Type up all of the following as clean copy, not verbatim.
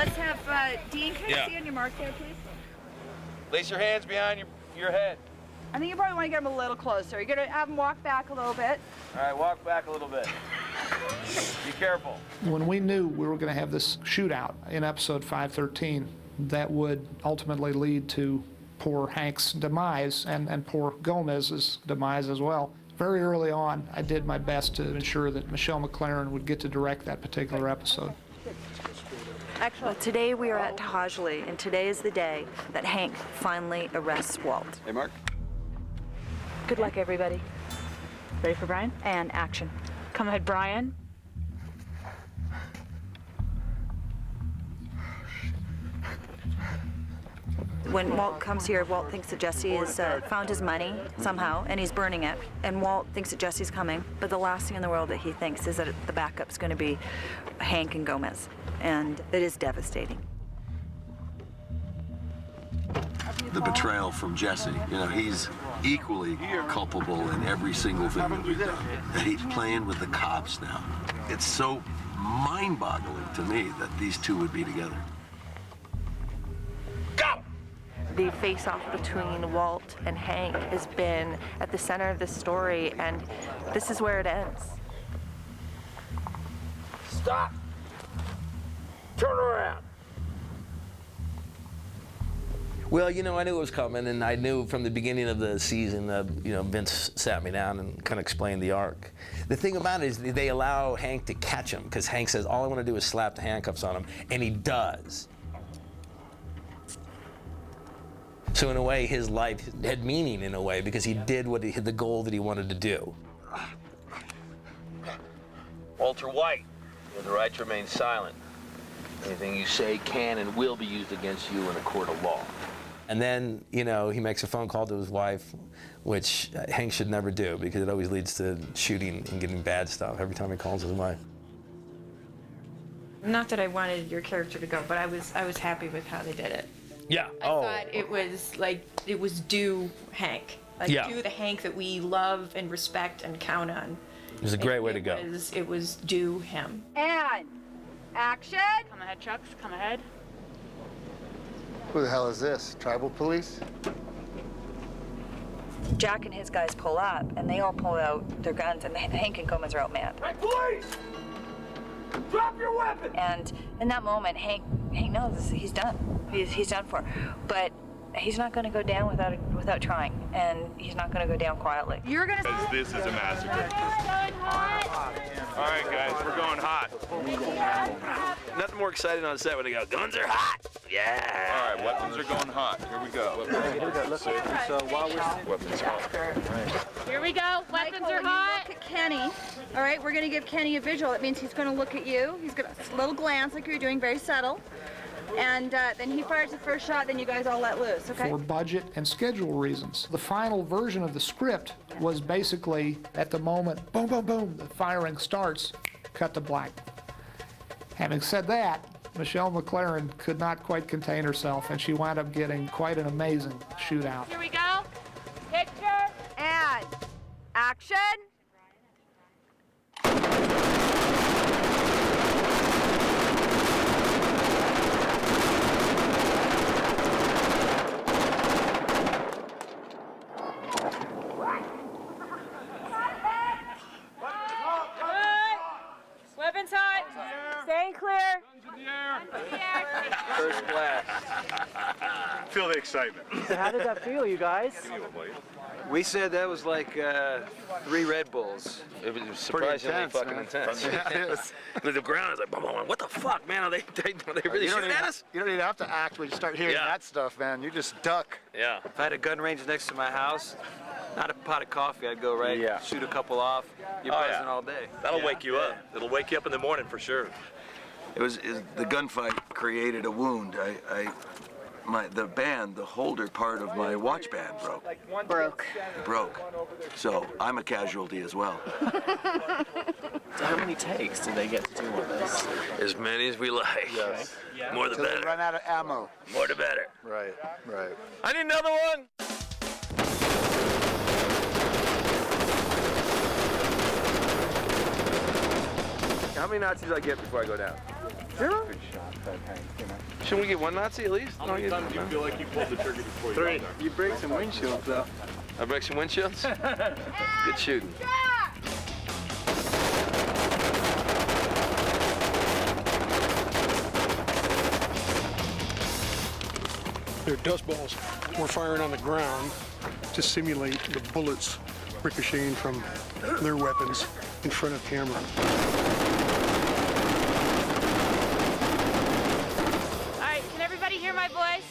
let's have Dean, can I see on your mark there, please? Place your hands behind your head. I think you probably want to get him a little closer. You're going to have him walk back a little bit. All right, walk back a little bit. Be careful. When we knew we were going to have this shootout in episode 513, that would ultimately lead to poor Hank's demise and poor Gomez's demise as well. Very early on, I did my best to ensure that Michelle MacLaren would get to direct that particular episode. Actually, today we are at Tahalli, and today is the day that Hank finally arrests Walt. Hey, Mark. Good luck, everybody. Ready for Bryan? And action. Come ahead, Bryan. When Walt comes here, Walt thinks that Jesse has found his money somehow, and he's burning it. And Walt thinks that Jesse's coming, but the last thing in the world that he thinks is that the backup's going to be Hank and Gomez, and it is devastating. The betrayal from Jesse, you know, he's equally culpable in every single thing that we've done. And he's playing with the cops now. It's so mind-boggling to me that these two would be together. The face-off between Walt and Hank has been at the center of this story, and this is where it ends. Stop! Turn around! Well, you know, I knew it was coming, and I knew from the beginning of the season, you know, Vince sat me down and kind of explained the arc. The thing about it is they allow Hank to catch him, because Hank says, all I want to do is slap the handcuffs on him, and he does. So in a way, his life had meaning in a way, because he did what the goal that he wanted to do. Walter White, you have the right to remain silent. Anything you say can and will be used against you in a court of law. And then, you know, he makes a phone call to his wife, which Hank should never do, because it always leads to shooting and getting bad stuff every time he calls his wife. Not that I wanted your character to go, but I was happy with how they did it. Yeah. I thought it was like, it was due Hank. Like, due the Hank that we love and respect and count on. It was a great way to go. It was due him. And action. Come ahead, Chucks, come ahead. Who the hell is this? Tribal police? Jack and his guys pull up, and they all pull out their guns, and Hank and Gomez are outmanned. Hey, police! Drop your weapon! And in that moment, Hank knows he's done. He's done for. But he's not going to go down without trying, and he's not going to go down quietly. You're going to... Because this is a massacre. All right, guys, we're going hot. Nothing more exciting on set when they go, guns are hot! Yeah! All right, weapons are going hot. Here we go. So while we're... Weapons hot. Here we go, weapons are hot. Look at Kenny. All right, we're going to give Kenny a visual. That means he's going to look at you. He's going to a little glance like you're doing, very subtle. And then he fires the first shot, then you guys all let loose, okay? For budget and schedule reasons, the final version of the script was basically, at the moment, boom, boom, boom, the firing starts, cut to black. Having said that, Michelle MacLaren could not quite contain herself, and she wound up getting quite an amazing shootout. Here we go. Picture. And action. Weapons hot. Staying clear. First blast. Feel the excitement. So how did that feel, you guys? We said that was like 3 Red Bulls. It was surprisingly intense, fucking man. intense. Yeah, it is. The ground is like, boom, boom, boom. What the fuck, man? Are they really shooting at us? You don't even have to act when you start hearing that stuff, man. You just duck. Yeah. If I had a gun range next to my house, not a pot of coffee, I'd go shoot a couple off. You're buzzing all day. That'll wake you up. It'll wake you up in the morning for sure. The gunfight created a wound. The band, the holder part of my watch band broke. So I'm a casualty as well. So how many takes did they get to do with this? As many as we like. Yes. More the Till they better. run out of ammo. More the better. Right. I need another one. How many Nazis do I get before I go down? Really? Shouldn't we get one Nazi at least? How many times do you feel like you pulled the trigger before you got there? You break some windshields, though. I break some windshields? Good shooting. They're dust balls. We're firing on the ground to simulate the bullets ricocheting from their weapons in front of camera. All right, can everybody hear my voice?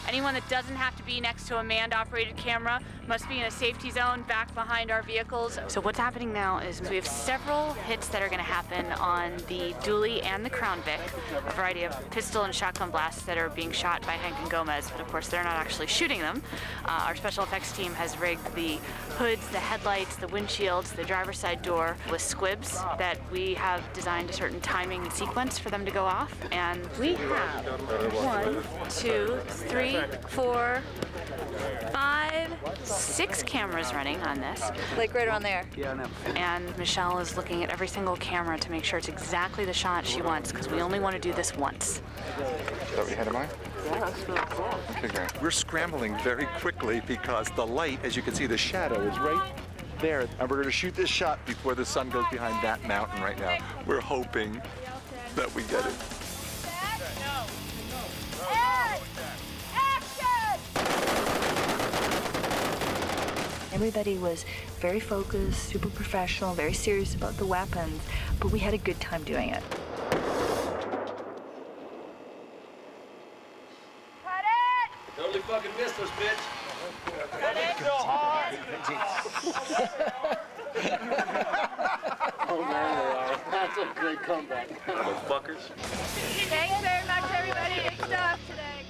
Anyone that doesn't have to be next to a manned-operated camera must be in a safety zone back behind our vehicles. So what's happening now is we have several hits that are going to happen on the dually and the Crown Vic, a variety of pistol and shotgun blasts that are being shot by Hank and Gomez, but of course they're not actually shooting them. Our special effects team has rigged the hoods, the headlights, the windshields, the driver's side door with squibs that we have designed a certain timing and sequence for them to go off. And we have 1, 2, 3, 4, 5, 6 cameras running on this. Like right around there. Yeah, I know. And Michelle is looking at every single camera to make sure it's exactly the shot she wants, because we only want to do this once. Is that what you had in mind? Yeah, that's really cool. Okay, great. We're scrambling very quickly because the light, as you can see, the shadow is right there. And we're going to shoot this shot before the sun goes behind that mountain right now. We're hoping that we get it. Everybody was very focused, super professional, very serious about the weapons, but we had a good time doing it. Cut it! Totally fucking missed us, bitch. Cut it! Go hard! Oh, man, that's a great comeback. Motherfuckers. Thanks very much, everybody. Good stuff today.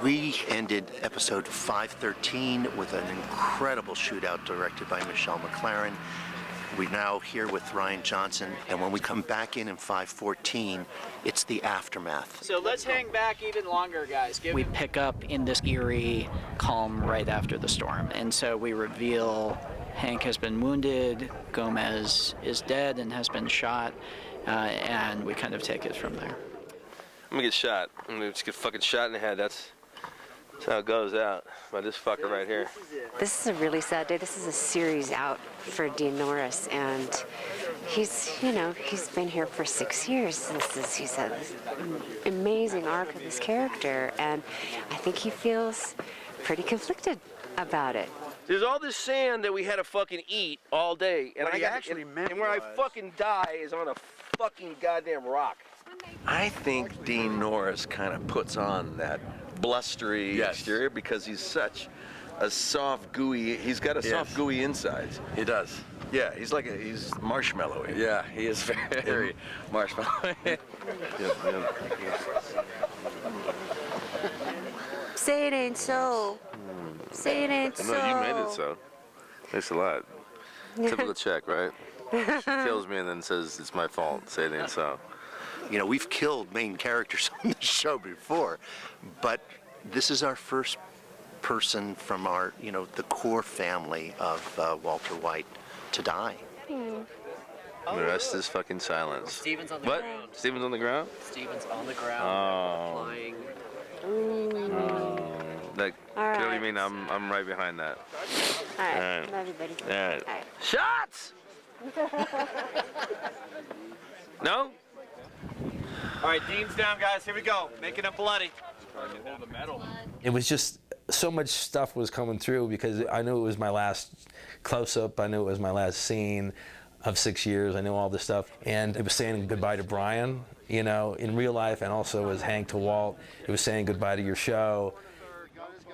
We ended episode 513 with an incredible shootout directed by Michelle McLaren. We're now here with Ryan Johnson, and when we come back in 514, it's the aftermath. So let's hang back even longer, guys. We pick up in this eerie calm right after the storm, and so we reveal Hank has been wounded, Gomez is dead and has been shot, and we kind of take it from there. I'm gonna get shot. I'm gonna just get fucking shot in the head. That's how it goes out by this fucker right here. This is a really sad day. This is a series out for Dean Norris, and he's been here for 6 years. He's had this amazing arc of this character, and I think he feels pretty conflicted about it. There's all this sand that we had to fucking eat all day, and where I fucking die is on a fucking goddamn rock. I think Dean Norris kind of puts on that blustery exterior because he's such a soft, gooey. He's got a soft, gooey inside. He does. Yeah, he's marshmallowy. Yeah, he is very marshmallowy. Say it ain't so. Say it ain't so. No, you made it so. Thanks a lot. Typical check, right? She kills me and then says it's my fault. Say it ain't so. You know, we've killed main characters on the show before, but this is our first person from our, the core family of Walter White to die. The rest is fucking silence. Steven's on the ground. ground. Steven's on the ground? Steven's on the ground. Oh. Flying. Like, All what do you right. mean? I'm right behind that. All right, love you, buddy. All right. All right. Shots! No? All right, Dean's down, guys. Here we go. Making it bloody. It was just so much stuff was coming through because I knew it was my last close-up. I knew it was my last scene of 6 years. I knew all this stuff. And it was saying goodbye to Bryan, in real life, and also as Hank to Walt. It was saying goodbye to your show.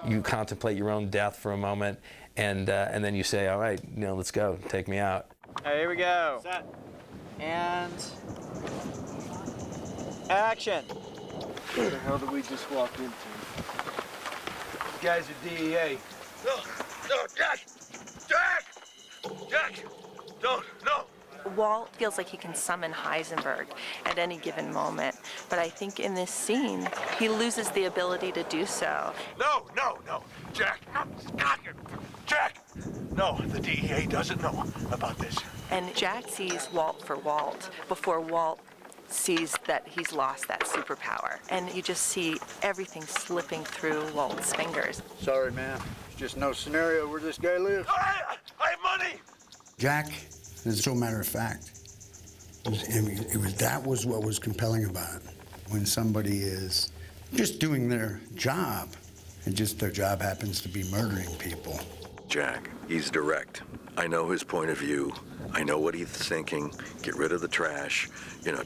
You contemplate your own death for a moment, and then you say, all right, let's go. Take me out. All right, here we go. Set. And action. What the hell did we just walk into? These guys are DEA. No, Jack! Don't, no! Walt feels like he can summon Heisenberg at any given moment, but I think in this scene, he loses the ability to do so. No! Jack! Jack! No, the DEA doesn't know about this. And Jack sees Walt for Walt before Walt sees that he's lost that superpower. And you just see everything slipping through Walt's fingers. Sorry, man. There's just no scenario where this guy lives. I have money! Jack, as a matter of fact, that was what was compelling about it. When somebody is just doing their job, and just their job happens to be murdering people. Jack, he's direct. I know his point of view. I know what he's thinking. Get rid of the trash,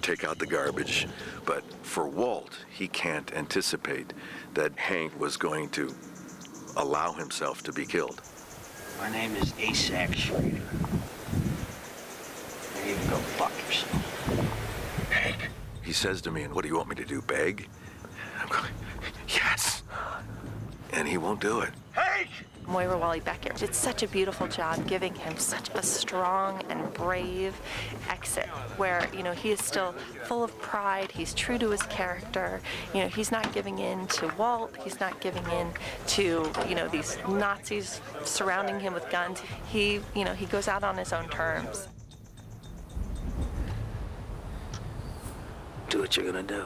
take out the garbage. But for Walt, he can't anticipate that Hank was going to allow himself to be killed. My name is Asac Schrader. You can go fuck yourself. Hank, he says to me, and what do you want me to do, beg? I'm going, yes. And he won't do it. Hank! Moira Wally-Beckett did such a beautiful job giving him such a strong and brave exit where, he is still full of pride, he's true to his character, he's not giving in to Walt, he's not giving in to, these Nazis surrounding him with guns. He goes out on his own terms. Do what you're gonna do.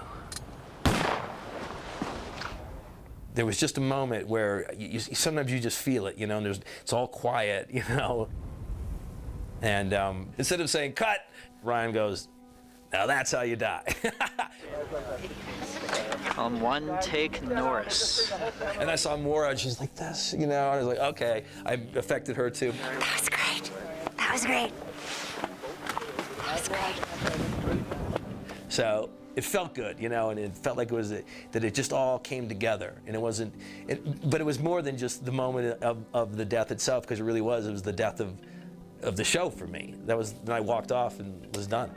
There was just a moment where sometimes you just feel it, and it's all quiet, And instead of saying, cut, Ryan goes, now that's how you die. On one take, Norris. And I saw Maura, and she's like this, I was like, okay. I affected her too. That was great. That was great. That was great. So it felt good, and it felt like that it just all came together, and it wasn't. But it was more than just the moment of the death itself, because it really was. It was the death of the show for me. That was. Then I walked off and was done.